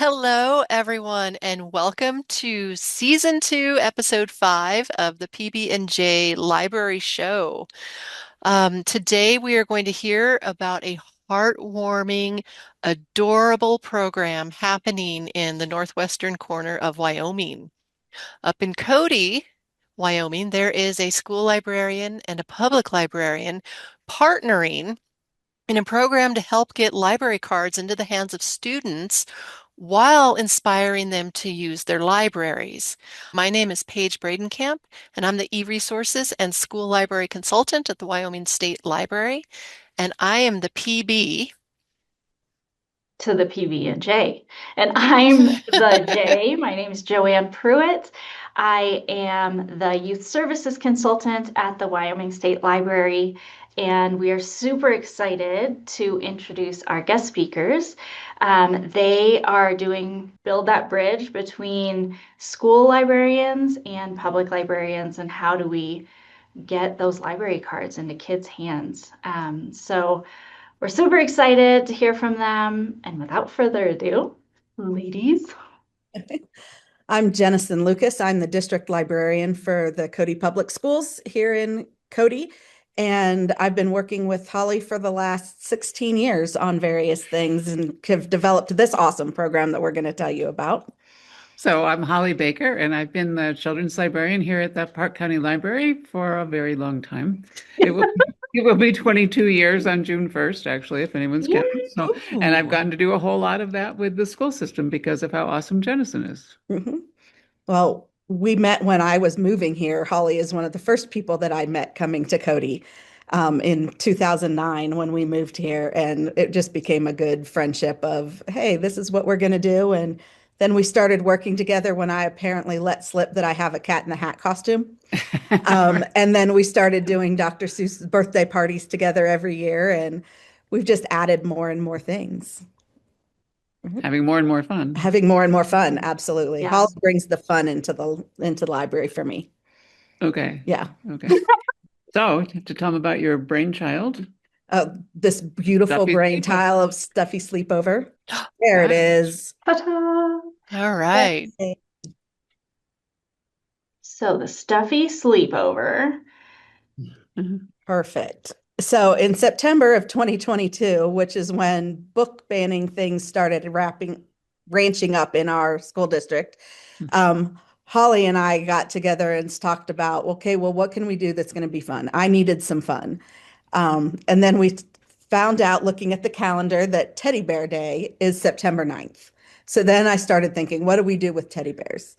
Hello, everyone, and welcome to Season 2, Episode 5 of the PB&J Library Show. Today, we are going to hear about a heartwarming, adorable program happening in the northwestern corner of Wyoming. Up in Cody, Wyoming, there is a school librarian and a public librarian partnering in a program to help get library cards into the hands of students while inspiring them to use their libraries. My name is Paige Bradenkamp, and I'm the e-resources and school library consultant at the Wyoming State Library, and I am the PB. To the PB&J. And I'm the J. My name is Joanne Pruitt. I am the youth services consultant at the Wyoming State Library, and we are super excited to introduce our guest speakers. They are doing Build That Bridge between school librarians and public librarians, and how do we get those library cards into kids' hands. So we're super excited to hear from them. And without further ado, ladies. I'm Jennisen Lucas. I'm the district librarian for the Cody Public Schools here in Cody. And I've been working with Holly for the last 16 years on various things and have developed this awesome program that we're going to tell you about. So I'm Holly Baker, and I've been the children's librarian here at the Park County Library for a very long time. It will be 22 years on June 1st, actually, if anyone's counting. So, and I've gotten to do a whole lot of that with the school system because of how awesome Jennison is. Mm-hmm. Well, we met when I was moving here. Holly is one of the first people that I met coming to Cody in 2009 when we moved here. And it just became a good friendship of, hey, this is what we're going to do. And then we started working together when I apparently let slip that I have a cat in the hat costume. And then we started doing Dr. Seuss's birthday parties together every year. And we've just added more and more things. Having more and more fun. Having more and more fun, absolutely. Yeah. Holly brings the fun into the library for me. Okay. Yeah. Okay. So you have to tell them about your brainchild. This beautiful Stuffy brain Sleepover. tile of Stuffy Sleepover. There it is. Ta-da! All right. So the Stuffy Sleepover. Perfect. So in September of 2022, which is when book banning things started ranching up in our school district, Holly and I got together and talked about, okay, well, what can we do that's going to be fun? I needed some fun. And then we found out looking at the calendar that Teddy Bear Day is September 9th. So then I started thinking, what do we do with teddy bears?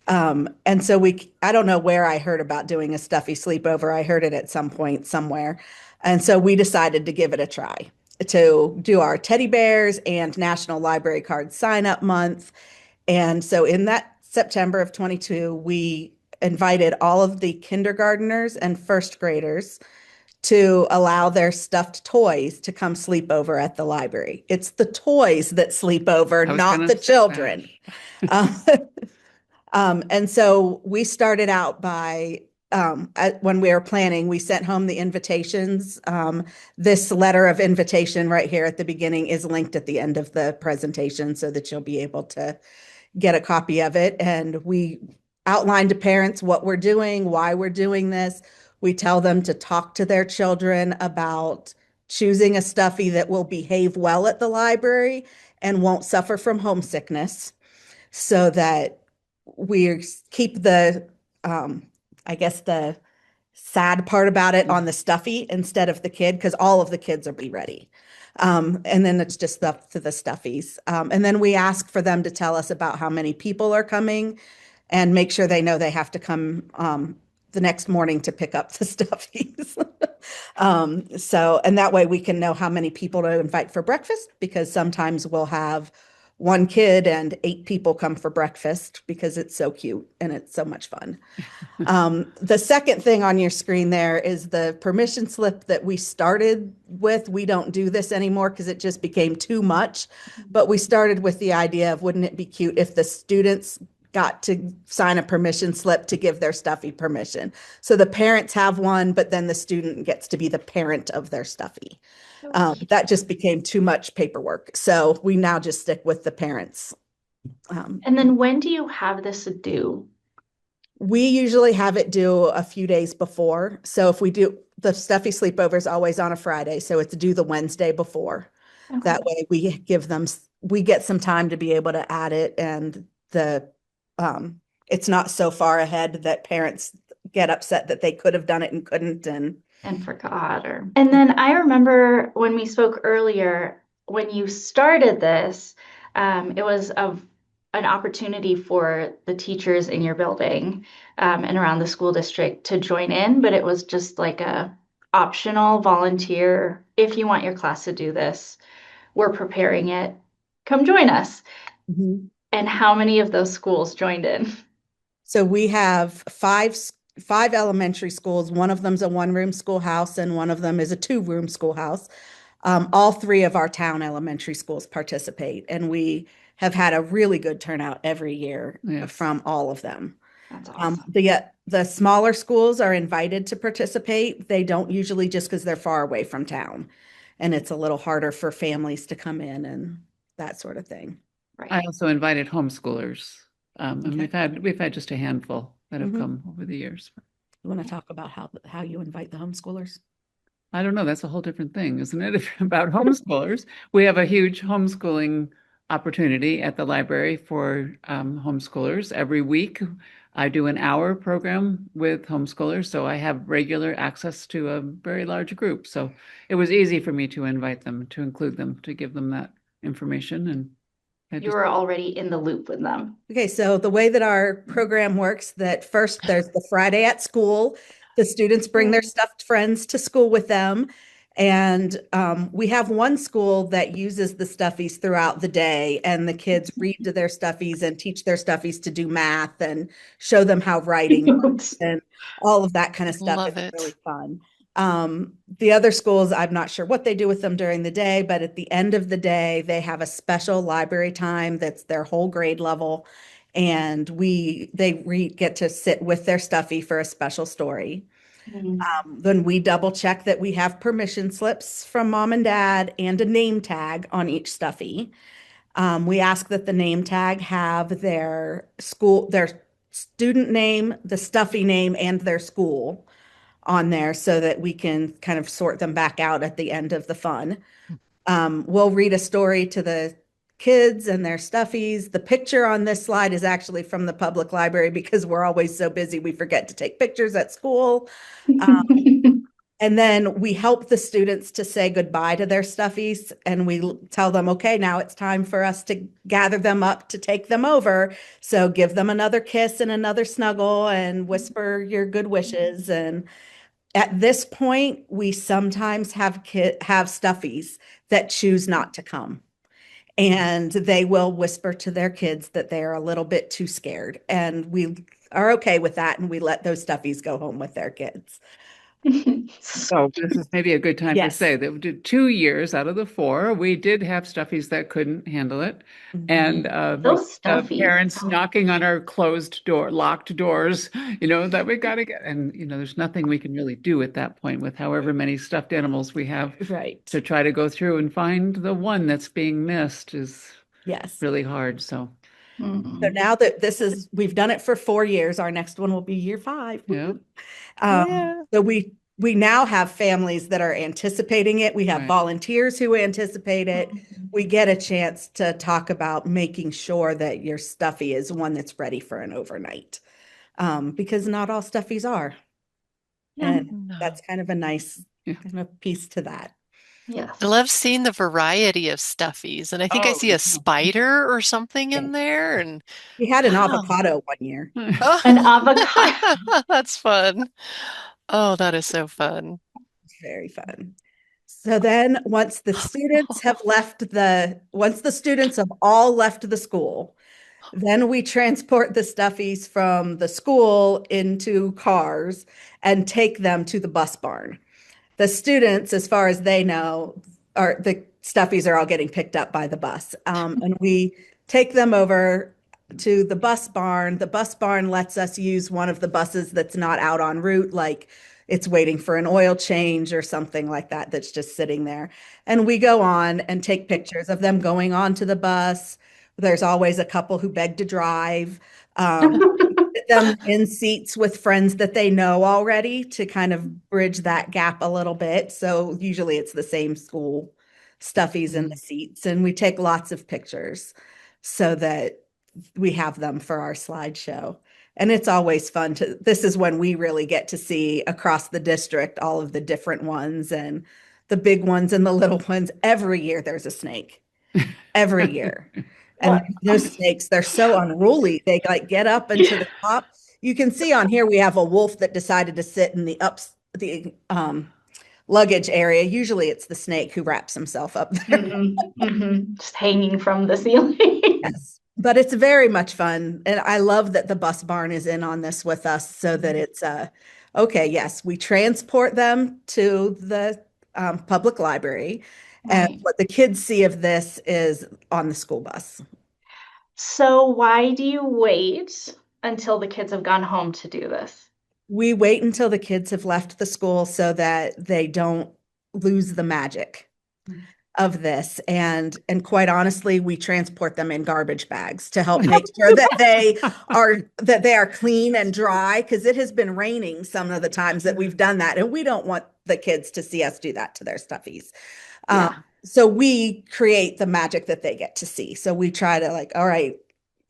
And so I don't know where I heard about doing a stuffy sleepover. I heard it at some point somewhere. And so we decided to give it a try to do our teddy bears and National Library Card Sign Up Month. And so in that September of 22, we invited all of the kindergartners and first graders to allow their stuffed toys to come sleep over at the library. It's the toys that sleep over, not the children. And so we started out by, when we were planning, we sent home the invitations. This letter of invitation right here at the beginning is linked at the end of the presentation so that you'll be able to get a copy of it. And we outlined to parents what we're doing, why we're doing this. We tell them to talk to their children about choosing a stuffy that will behave well at the library and won't suffer from homesickness so that we keep I guess the sad part about it on the stuffy instead of the kid, because all of the kids will be ready. And then it's just up to the stuffies. And then we ask for them to tell us about how many people are coming and make sure they know they have to come the next morning to pick up the stuffies. And that way we can know how many people to invite for breakfast, because sometimes we'll have one kid and 8 people come for breakfast because it's so cute and it's so much fun. The second thing on your screen there is the permission slip that we started with. We don't do this anymore because it just became too much, but we started with the idea of, wouldn't it be cute if the students got to sign a permission slip to give their stuffy permission? So the parents have one, but then the student gets to be the parent of their stuffy. That just became too much paperwork. So we now just stick with the parents And then when do you have this due? We usually have it due a few days before. So if we do the Stuffy Sleepover is always on a Friday, so it's due the Wednesday before. Okay. That way we get some time to be able to add it, and it's not so far ahead that parents get upset that they could have done it and couldn't. And forgot and then I remember when we spoke earlier, when you started this, it was an opportunity for the teachers in your building and around the school district to join in, but it was just like a optional volunteer. If you want your class to do this, we're preparing it. Come join us. Mhm. And how many of those schools joined in? So we have five elementary schools. One of them's a one-room schoolhouse, and one of them is a two-room schoolhouse. All three of our town elementary schools participate, and we have had a really good turnout every year Yes. from all of them. That's awesome. The smaller schools are invited to participate. They don't usually, just because they're far away from town, and it's a little harder for families to come in and that sort of thing. Right. I also invited homeschoolers, and Okay. we've had just a handful that have Mhm. come over the years. You want to talk about how you invite the homeschoolers? I don't know. That's a whole different thing, isn't it? About homeschoolers. We have a huge homeschooling opportunity at the library for homeschoolers. Every week, I do an hour program with homeschoolers, so I have regular access to a very large group. So it was easy for me to invite them, to include them, to give them that information. And I You just, were already in the loop with them. Okay, so the way that our program works, that first there's the Friday at school. The students bring their stuffed friends to school with them. And we have one school that uses the stuffies throughout the day, and the kids read to their stuffies and teach their stuffies to do math and show them how writing works and all of that kind of stuff. Love It's really it. fun. The other schools, I'm not sure what they do with them during the day, but at the end of the day, they have a special library time that's their whole grade level. And get to sit with their stuffy for a special story. Mm. Then we double check that we have permission slips from mom and dad and a name tag on each stuffy. We ask that the name tag have their student name, the stuffy name, and their school on there so that we can kind of sort them back out at the end of the fun. We'll read a story to the kids and their stuffies. The picture on this slide is actually from the public library because we're always so busy we forget to take pictures at school. Um, and then we help the students to say goodbye to their stuffies, and we tell them, okay, now it's time for us to gather them up to take them over. So give them another kiss and another snuggle and whisper your good wishes. And at this point, we sometimes have stuffies that choose not to come. And they will whisper to their kids that they are a little bit too scared. And we are okay with that. And we let those stuffies go home with their kids. so this is maybe a good time to Yes. say that we did 2 years out of the four, we did have stuffies that couldn't handle it. And Mhm. Those stuffies. parents knocking on our locked doors, that we got to get. And, there's nothing we can really do at that point with however many stuffed animals we have. Right. To try to go through and find the one that's being missed is Yes. really hard. So, So now that we've done it for 4 years, our next one will be year 5. yeah, Yeah. So we now have families that are anticipating it. We have right. volunteers who anticipate it. We get a chance to talk about making sure that your stuffy is one that's ready for an overnight, because not all stuffies are. Yeah. And No. that's kind of a nice Yeah. kind of piece to that. I Yes. love seeing the variety of stuffies. And I think I Oh, see a spider or something Yeah. in there. And We had an wow. avocado one year. Oh, An avocado. that's fun. Oh, that is so fun. Very fun. So then once the students have all left the school, then we transport the stuffies from the school into cars and take them to the bus barn. The students, as far as they know, are the stuffies are all getting picked up by the bus. And we take them over to the bus barn. The bus barn lets us use one of the buses that's not out en route, like it's waiting for an oil change or something like that, that's just sitting there. And we go on and take pictures of them going onto the bus. There's always a couple who beg to drive. Put them in seats with friends that they know already to kind of bridge that gap a little bit. So usually it's the same school stuffies in the seats, and we take lots of pictures so that we have them for our slideshow. And it's always fun to, this is when we really get to see across the district all of the different ones and the big ones and the little ones. Every year there's a snake, every year. And What? those snakes, they're so unruly. They like get up into the top. You can see on here we have a wolf that decided to sit in the luggage area. Usually it's the snake who wraps himself up there. Just hanging from the ceiling. Yes. But it's very much fun. And I love that the bus barn is in on this with us so that it's okay, yes, we transport them to the public library. And Right. what the kids see of this is on the school bus. So why do you wait until the kids have gone home to do this? We wait until the kids have left the school so that they don't lose the magic of this. And quite honestly, we transport them in garbage bags to help make sure that they are clean and dry, because it has been raining some of the times that we've done that, and we don't want the kids to see us do that to their stuffies. Yeah. So we create the magic that they get to see. So we try to like, all right,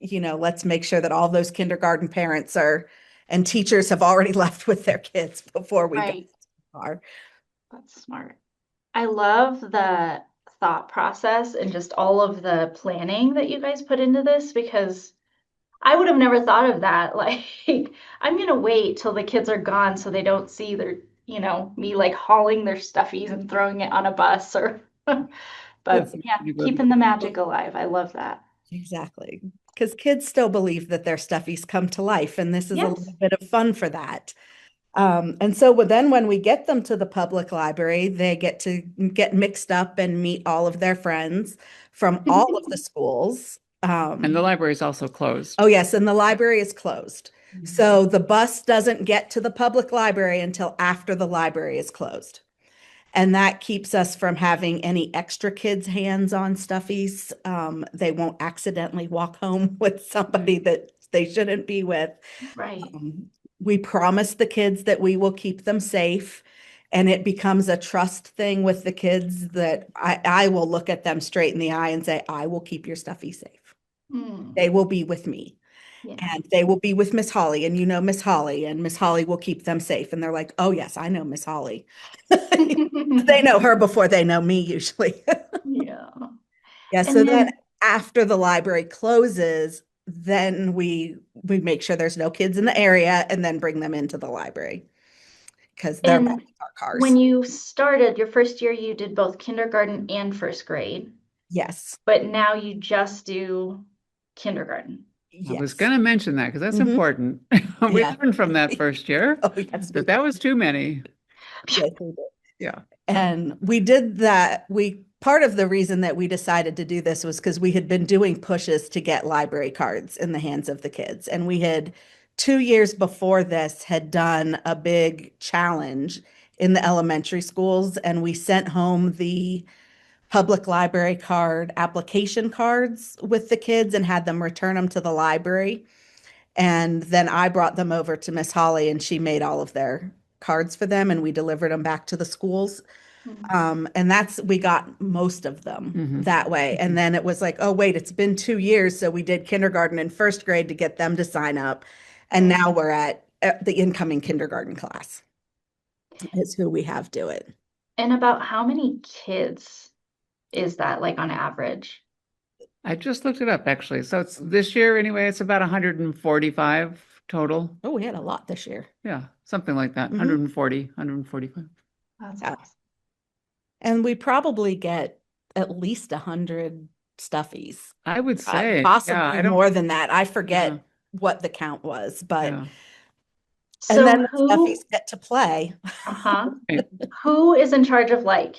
let's make sure that all those kindergarten parents and teachers have already left with their kids before we go Right. far. That's smart. I love the thought process and just all of the planning that you guys put into this, because I would have never thought of that. Like, I'm gonna wait till the kids are gone so they don't see me like hauling their stuffies and throwing it on a bus or, but That's yeah, pretty good. keeping the magic alive. I love that. Exactly. Because kids still believe that their stuffies come to life, and this is a Yes. little bit of fun for that. And so then when we get them to the public library, they get to get mixed up and meet all of their friends from all of the schools. And the library is also closed. Oh, yes, and the library is closed. Mhm. So the bus doesn't get to the public library until after the library is closed. And that keeps us from having any extra kids' hands on stuffies. They won't accidentally walk home with somebody that they shouldn't be with. Right. We promise the kids that we will keep them safe. And it becomes a trust thing with the kids that I will look at them straight in the eye and say, I will keep your stuffy safe. Mm. They will be with me. Yeah. And they will be with Miss Holly, and Miss Holly, and Miss Holly will keep them safe. And they're like, oh, yes, I know Miss Holly. They know her before they know me, usually. Yeah. Yeah, And so then then, after the library closes, then we make sure there's no kids in the area and then bring them into the library because they're back and in our cars. when you started your first year, you did both kindergarten and first grade, Yes, but now you just do kindergarten. I was yes. going to mention that because that's Mhm. important. We Yeah. learned from that first year Oh, yes, we that was too many. yes, we did. Yeah. And we did that. Part of the reason that we decided to do this was because we had been doing pushes to get library cards in the hands of the kids. And we had 2 years before this had done a big challenge in the elementary schools. And we sent home the public library card application cards with the kids and had them return them to the library. And then I brought them over to Miss Holly and she made all of their cards for them and we delivered them back to the schools. And we got most of them that way. And then it was like, oh, wait, it's been 2 years. So we did kindergarten and first grade to get them to sign up. And now we're at the incoming kindergarten class is who we have do it. And about how many kids is that, like, on average? I just looked it up actually. So it's this year anyway, it's about 145 total. Oh, we had a lot this year. Yeah, something like that. 140, 145. That's Yeah. awesome. And we probably get at least 100 stuffies. I would say, possibly yeah, I don't, more than that. I forget Yeah. what the count was, but yeah. and So then the who, stuffies get to play. Right. who is in charge of, like,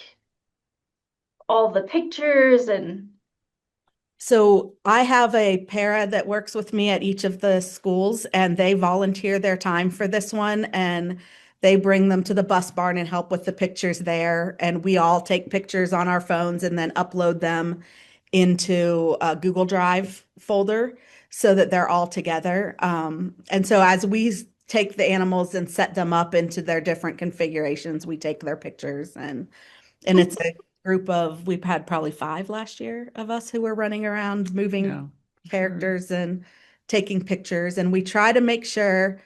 all the pictures and So I have a para that works with me at each of the schools, and they volunteer their time for this one, and they bring them to the bus barn and help with the pictures there. And we all take pictures on our phones and then upload them into a Google Drive folder so that they're all together. And so as we take the animals and set them up into their different configurations, we take their pictures and it's a group of, we've had probably 5 last year of us who were running around moving Yeah, sure. characters and taking pictures. And we try to make sure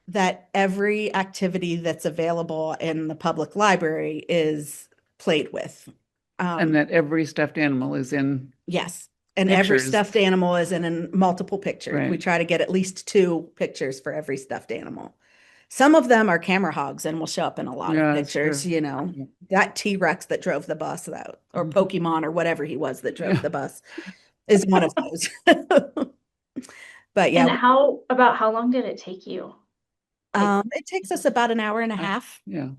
that every activity that's available in the public library is played with. And that every stuffed animal is in Yes. And every pictures. stuffed animal is in multiple pictures. We Right. try to get at least 2 pictures for every stuffed animal. Some of them are camera hogs and will show up in a lot of Yeah, that's pictures, true. you know. Yeah. That T-Rex that drove the bus or Mhm. Pokemon or whatever he was that drove Yeah. the bus is one of those. But And yeah, how long did it take you? it takes us about an hour and a half Yeah.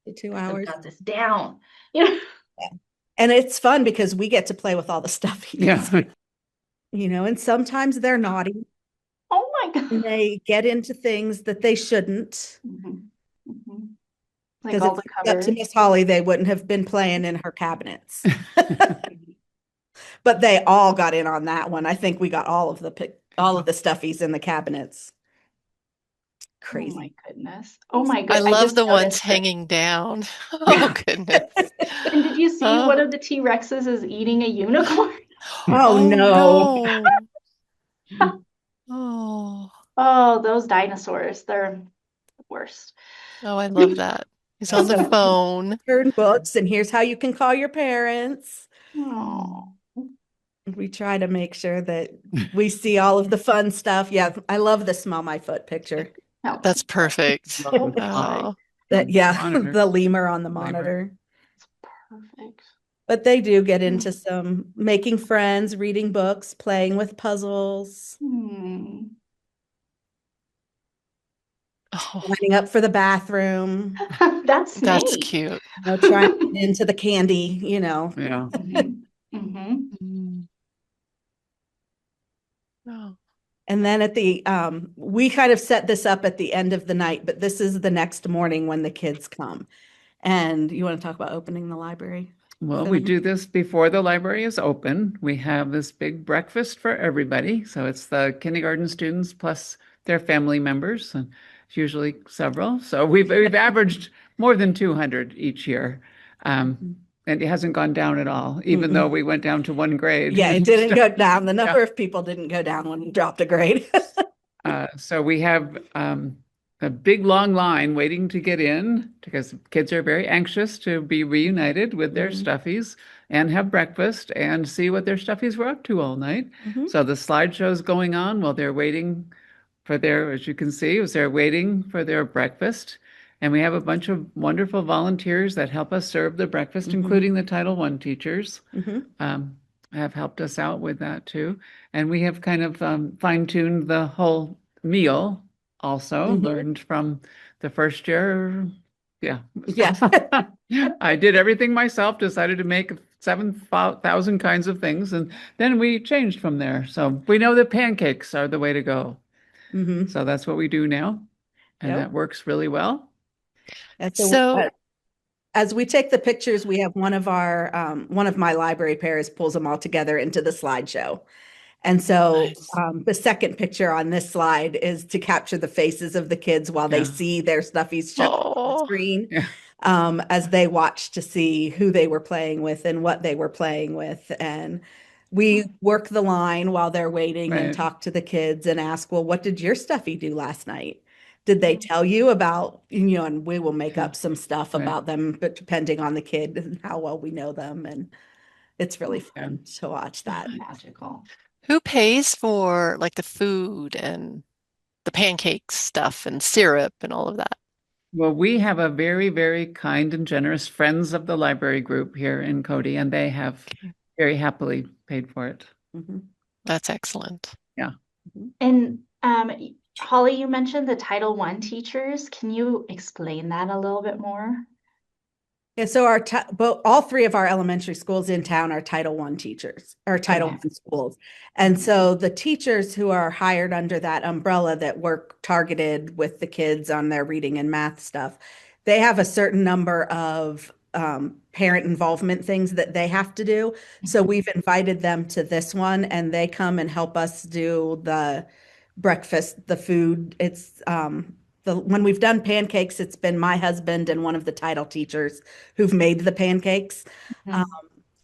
to 2 I've hours. got this down. You know? Yeah. And it's fun because we get to play with all the stuffies. Yeah. You know, and sometimes they're naughty Oh my and God. they get into things that they shouldn't. Mhm. Mhm. Like Because all if the it's up to covers. Miss Holly, they wouldn't have been playing in her cabinets. But they all got in on that one. I think we got all of the stuffies in the cabinets. Oh my Crazy. goodness. Oh my I good. I love just the ones noticed that. hanging down. Oh, goodness. And did you see Oh, one of the T-Rexes is eating a unicorn? Oh oh no. no. Oh, Oh, those dinosaurs, they're the worst. oh, I love that. He's Yeah, on the so phone. turn books and here's how you can call your parents. Oh. We try to make sure that we see all of the fun stuff. Yeah, I love the smell my foot picture. No. That's perfect. So funny. Oh, That yeah, Monitor. the lemur on the Lemur. monitor. It's perfect. But they do get into some making friends, reading books, playing with puzzles, Hmm. oh, lining up for the bathroom, That's that's neat. cute. trying to get into the candy, you know. Yeah. Mm-hmm. Mm. Oh. And then we kind of set this up at the end of the night, but this is the next morning when the kids come. And you want to talk about opening the library? Well, for we them? do this before the library is open. We have this big breakfast for everybody. So it's the kindergarten students plus their family members, and it's usually several. So we've averaged more than 200 each year. Mhm. And it hasn't gone down at all, even though Mm-mm. we went down to 1 grade. Yeah, it didn't go down. The Yeah. number of people didn't go down when we dropped a grade. So we have a big long line waiting to get in because kids are very anxious to be reunited with their Mhm. stuffies and have breakfast and see what their stuffies were up to all night. Mhm. So the slideshow's going on while they're waiting for their, as you can see, as they're waiting for their breakfast. And we have a bunch of wonderful volunteers that help us serve the breakfast, Mhm. including the Title I teachers. Mhm. Have helped us out with that too. And we have kind of fine-tuned the whole meal also, Mhm. learned from the first year. Yeah. Yeah. I did everything myself, decided to make 7,000 kinds of things, and then we changed from there. So we know that pancakes are the way to go. Mhm. So that's what we do now, and Yep. that works really well. So, As we take the pictures, we have one of my library pairs pulls them all together into the slideshow. And so nice. the second picture on this slide is to capture the faces of the kids while they Yeah. see their stuffies show up on the Oh, screen, Yeah. as they watch to see who they were playing with and what they were playing with. And we work the line while they're waiting and Right. talk to the kids and ask, well, what did your stuffy do last night? Did they tell you about, and we will make Yeah. up some stuff Right. about them, but depending on the kid and how well we know them. And it's really Yeah. fun to watch that. Magical. who pays for like the food and the pancake stuff and syrup and all of that? Well, we have a very, very kind and generous Friends of the Library group here in Cody, and they have Okay. very happily paid for it. Mhm. That's excellent. Yeah. Mhm. And Holly, you mentioned the Title I teachers. Can you explain that a little bit more? Yeah, so all 3 of our elementary schools in town are Title I teachers or Title Okay. I schools. And so the teachers who are hired under that umbrella that work targeted with the kids on their reading and math stuff, they have a certain number of parent involvement things that they have to do. So we've invited them to this one, and they come and help us do the breakfast, the food. It's when we've done pancakes, it's been my husband and one of the title teachers who've made the pancakes. Um, Mhm.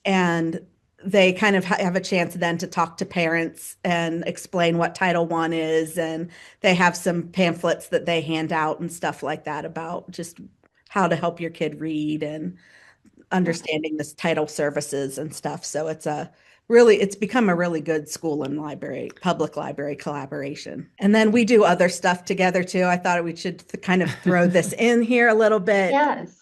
and they kind of have a chance then to talk to parents and explain what Title I is. And they have some pamphlets that they hand out and stuff like that about just how to help your kid read and understanding this title services and stuff. So it's become a really good school and library, public library collaboration. And then we do other stuff together too. I thought we should kind of throw this in here a little bit. Yes.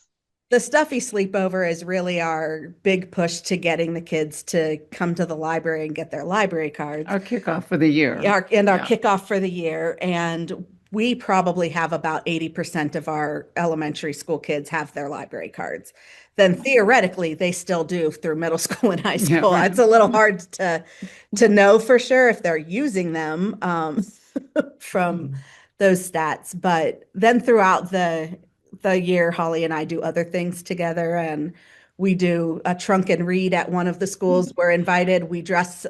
The Stuffy Sleepover is really our big push to getting the kids to come to the library and get their library cards. Our kickoff for the year. Our Yeah. kickoff for the year. And we probably have about 80% of our elementary school kids have their library cards. Then theoretically, they still do through middle school and high Yeah, school. right. It's a little hard to know for sure if they're using them from those stats. But then throughout the year, Holly and I do other things together, and we do a trunk and read at one of the schools. We're invited. We dress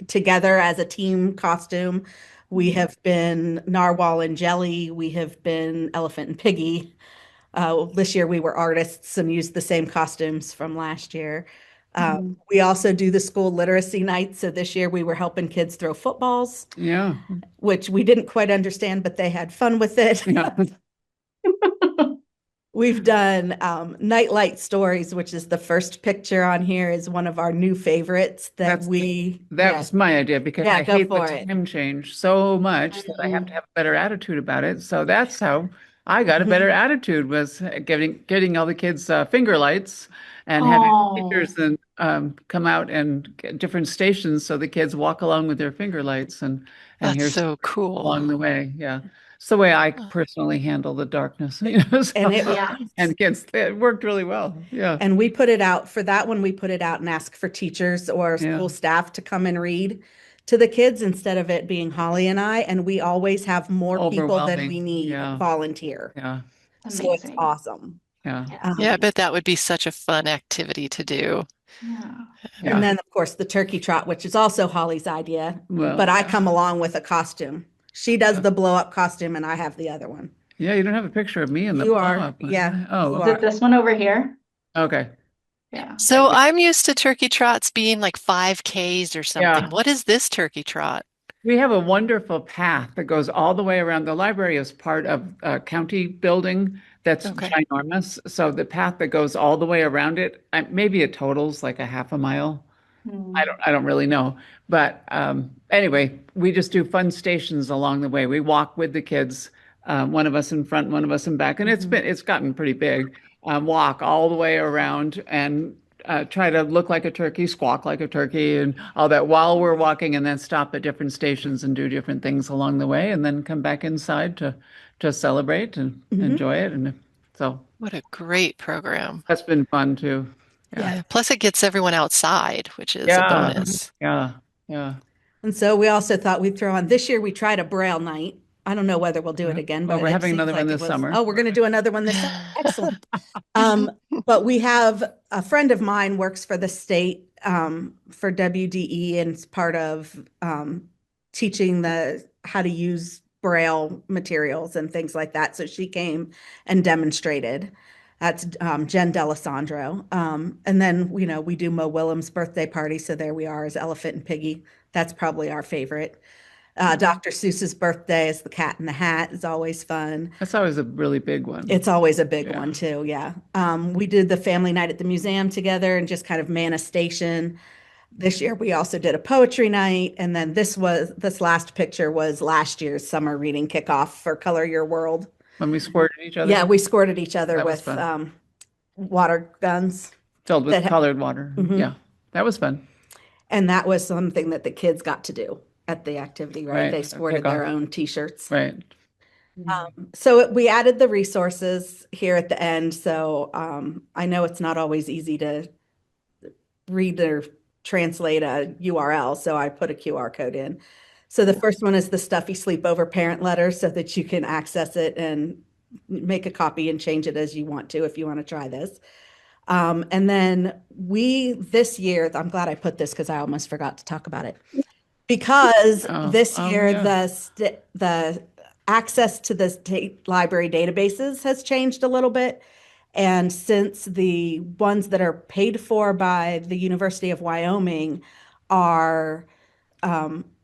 together as a team costume. We have been Narwhal and Jelly. We have been Elephant and Piggy. This year we were artists and used the same costumes from last year. We also do the school literacy night. So this year we were helping kids throw footballs, Yeah. which we didn't quite understand, but they had fun with it. Yeah. We've done Nightlight Stories, which is the first picture on here, is one of our new favorites that That was my idea because Yeah, I go hate the for it. time change so much that I have to have a better attitude about it. So that's how I got a better attitude, was getting all the kids finger lights and having teachers Oh, and come out and get different stations so the kids walk along with their finger lights and That's hear so stories cool. along the way. Yeah. It's the way I personally handle the darkness, And yeah. and kids, it worked really well. Yeah. and we put it out for that one. We put it out and ask for teachers or Yeah. school staff to come and read to the kids instead of it being Holly and I. And we always have more people than we Overwhelming. need Yeah. volunteer. Yeah. So it's Amazing. awesome. Yeah. Yeah. Yeah, I bet that would be such a fun activity to do. Yeah. Yeah. And then, of course, the turkey trot, which is also Holly's idea, Well, but I yeah. come along with a costume. She does Yeah. the blow up costume, and I have the other one. Yeah, you don't have a picture of me in the You are, blow-up. yeah. Oh, You Is it this one over here? okay. Yeah. So I'm used to turkey trots being like 5Ks or something. Yeah. What is this turkey trot? We have a wonderful path that goes all the way around. The library is part of a county building that's Okay. ginormous. So the path that goes all the way around it, maybe it totals like a half a mile. I don't really know. But anyway, we just do fun stations along the way. We walk with the kids, one of us in front, one of us in back, and it's gotten pretty big. Walk all the way around and try to look like a turkey, squawk like a turkey, and all that while we're walking, and then stop at different stations and do different things along the way, and then come back inside to celebrate and enjoy it. And so What a great program. that's been fun too. Yeah. Plus it gets everyone outside, which is a Yeah. bonus. Yeah. Yeah. And so we also thought we'd throw on this year. We tried a Braille night. I don't know whether we'll do it again, Well, but we're it having seems another like one it this was. summer. Oh, we're going to do another one this summer. Excellent. But we have a friend of mine works for the state for WDE and is part of teaching how to use Braille materials and things like that. So she came and demonstrated. That's Jen Delisandro. And then, we do Mo Willems' birthday party. So there we are as Elephant and Piggy. That's probably our favorite. Dr. Seuss's birthday is the Cat in the Hat is always fun. That's always a really big one. It's always a big Yeah. one too, yeah. We did the family night at the museum together and just kind of man a station. This year we also did a poetry night, and then this last picture was last year's summer reading kickoff for Color Your World. When we squirted each other. Yeah, we scored at each other That was with fun. water guns, Filled with that- colored water. Mhm. Yeah, that was fun. and that was something that the kids got to do at the activity, right? Right, They a sported their kickoff. own t-shirts. Right. So we added the resources here at the end. So I know it's not always easy to read or translate a URL, so I put a QR code in. So the first one is the Stuffy Sleepover parent letter so that you can access it and make a copy and change it as you want to if you want to try this. And then this year, I'm glad I put this because I almost forgot to talk about it. Because this year, Yeah. the access to the state library databases has changed a little bit. And since the ones that are paid for by the University of Wyoming are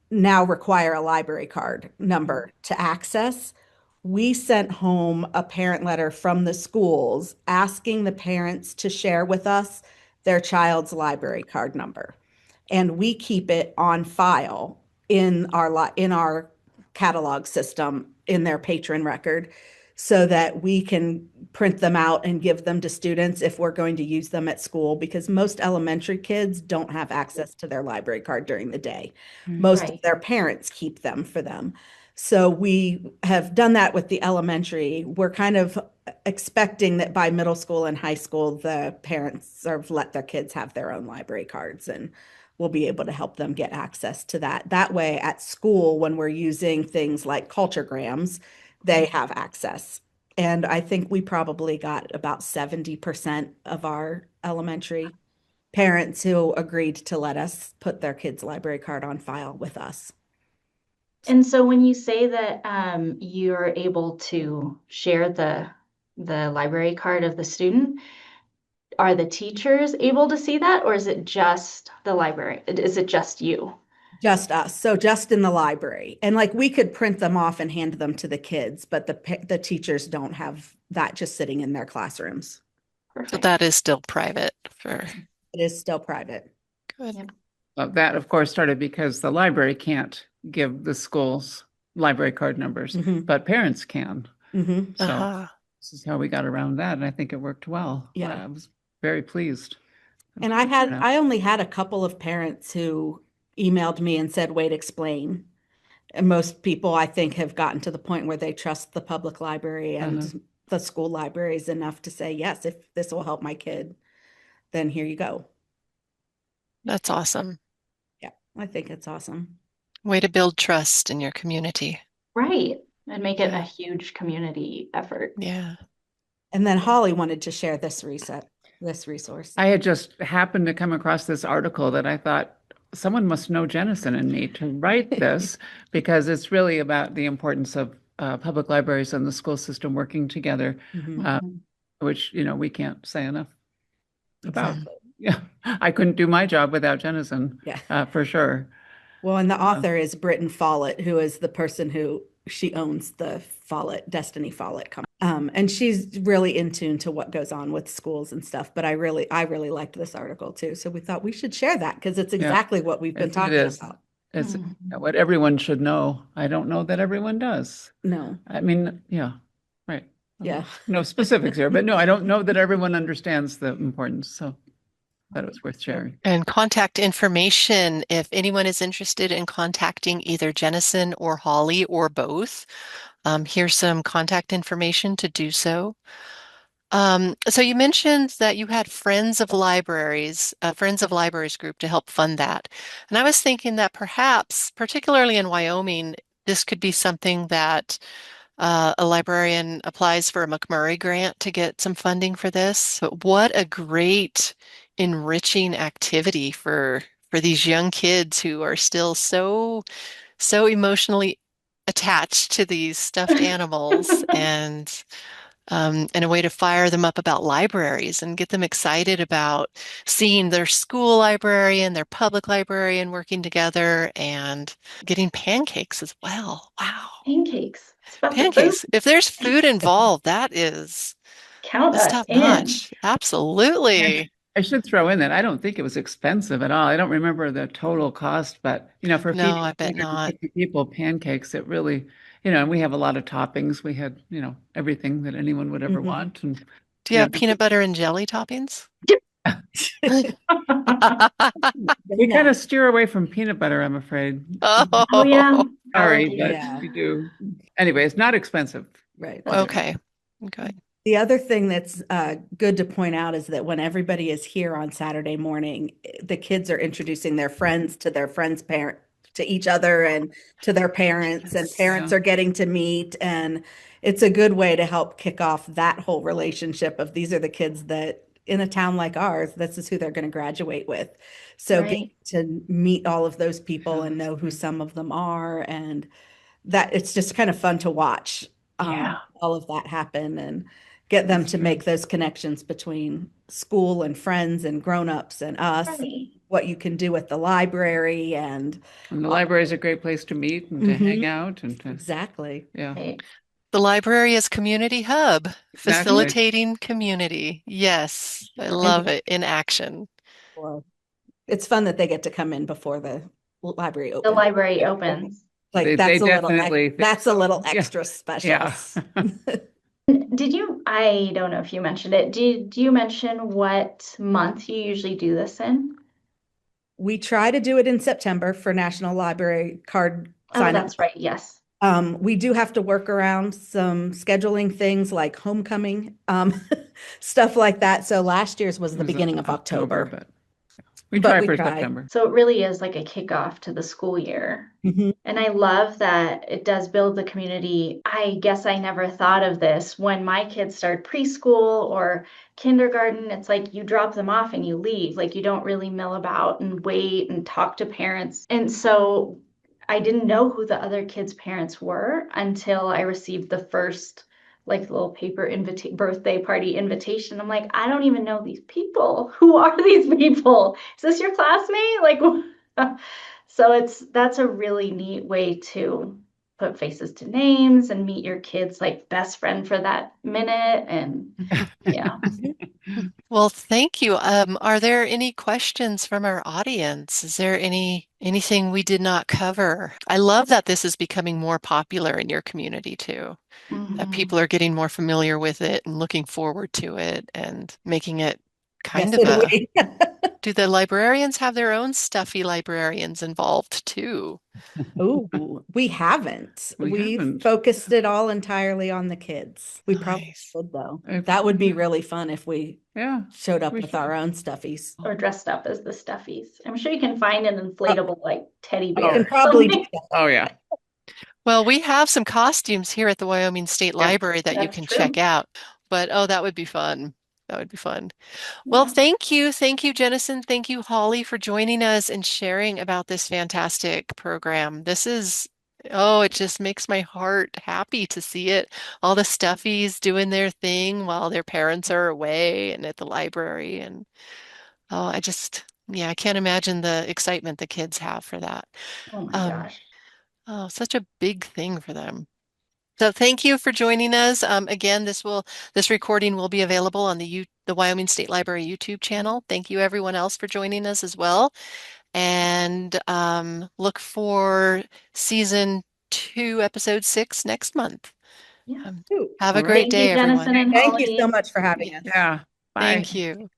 now require a library card number to access, we sent home a parent letter from the schools asking the parents to share with us their child's library card number. And we keep it on file in our catalog system in their patron record so that we can print them out and give them to students if we're going to use them at school, because most elementary kids don't have access to their library card during the day. Most of Right. their parents keep them for them. So we have done that with the elementary. We're kind of expecting that by middle school and high school, the parents are let their kids have their own library cards, and we'll be able to help them get access to that. That way, at school, when we're using things like culturegrams, they have access. And I think we probably got about 70% of our elementary parents who agreed to let us put their kids' library card on file with us. And so when you say that you're able to share the library card of the student, are the teachers able to see that, or is it just the library? Is it just you? Just us. So just in the library. And like we could print them off and hand them to the kids, but the teachers don't have that just sitting in their classrooms. So Perfect. that is still private for It is still private. good. Yep. That, of course, started because the library can't give the schools library card numbers, Mhm. but parents can. Mhm. So Uh-huh. this is how we got around that, and I think it worked well. Yeah. I was very pleased. And I only had a couple of parents who emailed me and said, wait, explain. And most people, I think, have gotten to the point where they trust the public library Uh-huh. and the school libraries enough to say, yes, if this will help my kid, then here you go. That's awesome. Yeah, I think it's awesome. Way to build trust in your community. Right. And make it a Yeah. huge community effort. Yeah. And then Holly wanted to share this resource. I had just happened to come across this article that I thought someone must know Jennison and me to write this because it's really about the importance of public libraries and the school system working together, Mhm. Mhm. which, we can't say enough about. Exactly. Yeah, I couldn't do my job without Jennison, Yeah. for sure. Well, and the author is Britton Follett, who is the person who she owns the Follett, Destiny Follett company. And she's really in tune to what goes on with schools and stuff. But I really liked this article too. So we thought we should share that because it's Yeah, exactly what we've been it talking is. about. It's Mhm. what everyone should know. I don't know that everyone does. No. I mean, yeah, right. Yeah. No specifics here, but no, I don't know that everyone understands the importance. So that it was worth sharing. And contact information if anyone is interested in contacting either Jennison or Holly or both. Here's some contact information to do so. So you mentioned that you had Friends of Libraries group to help fund that. And I was thinking that perhaps, particularly in Wyoming, this could be something that a librarian applies for a McMurray grant to get some funding for this. But what a great enriching activity for these young kids who are still so emotionally attached to these stuffed animals and a way to fire them up about libraries and get them excited about seeing their school librarian, their public librarian working together and getting pancakes as well. Wow. Pancakes. It's about the food. Pancakes. If there's food involved, Count that's us top in. notch. I Absolutely. I should throw in that I don't think it was expensive at all. I don't remember the total cost, but for No, feeding I bet not. 250 people pancakes, it really, and we have a lot of toppings. We had, everything that anyone would ever Mhm. want. And, Do you have peanut butter and jelly toppings? we kind of steer away from peanut butter, I'm afraid. Oh yeah, Oh, Sorry, but allergies. Yeah. we do. Anyway, it's not expensive. Right. okay. Good. The other thing that's good to point out is that when everybody is here on Saturday morning, the kids are introducing their friends to their friends' parent, to each other and to their parents, and parents Yeah. are getting to meet. And it's a good way to help kick off that whole relationship of these are the kids that in a town like ours, this is who they're going to graduate with. So getting Right. to meet all of those people Yeah, and that's know who great. some of them are, and that it's just kind of fun to watch Yeah. all of that happen and get them That's to true. make those connections between school and friends and grown-ups and us, Right. what you can do at the library and And the all. library is a great place to meet and to hang Mhm, out and to, exactly. yeah, Right. The library is community hub, Mhm. exactly. facilitating community. Yes, I And love it in action. Or it's fun that they get to come in before the library the opens. library opens. Like They definitely think that's a so. little Yeah, extra special. yeah. Did you, I don't know if you mentioned it, did you mention what month you usually do this in? We try to do it in September for National Library Card Oh, sign up. that's right. Yes. We do have to work around some scheduling things like homecoming, stuff like that. So last year's was It the was beginning of October, October, but we but try we for try. September. So it really is like a kickoff to the school year. Mhm. And I love that it does build the community. I guess I never thought of this when my kids start preschool or kindergarten. It's like you drop them off and you leave. Like you don't really mill about and wait and talk to parents. And so I didn't know who the other kids' parents were until I received the first like little paper birthday party invitation. I'm like, I don't even know these people. Who are these people? Is this your classmate? Like so that's a really neat way to put faces to names and meet your kids like best friend for that minute. And yeah. Well, thank you. Are there any questions from our audience? Is there anything we did not cover? I love that this is becoming more popular in your community too, that Mhm. people are getting more familiar with it and looking forward to it and making it kind Yes, of so do a, we. do the librarians have their own stuffy librarians involved too? Oh, we haven't. We We haven't. focused it all entirely on the kids. We probably Nice. should though. If, That would be really fun if we yeah, showed up we with our should. own stuffies. Or dressed up as the stuffies. I'm sure you can find an Oh, inflatable like teddy we bear Oh, can or probably do something. that. oh yeah. Well, we have some costumes here at the Wyoming State Yeah. Library that you That's can check true. out. But oh, that would be fun. That would be fun. Well, Yeah. thank you. Thank you, Jennison. Thank you, Holly, for joining us and sharing about this fantastic program. Oh, it just makes my heart happy to see it. All the stuffies doing their thing while their parents are away and at the library. And oh, yeah, I can't imagine the excitement the kids have for that. Oh my Um, gosh. oh, such a big thing for them. So thank you for joining us. Again, this recording will be available on the Wyoming State Library YouTube channel. Thank you everyone else for joining us as well. And look for season 2, episode 6 next month. Yeah. Um, Ooh, have a all right. great Thank you, day, Jennison everyone. and Thank you so Holly. much for having us. Yeah. Bye. Thank you.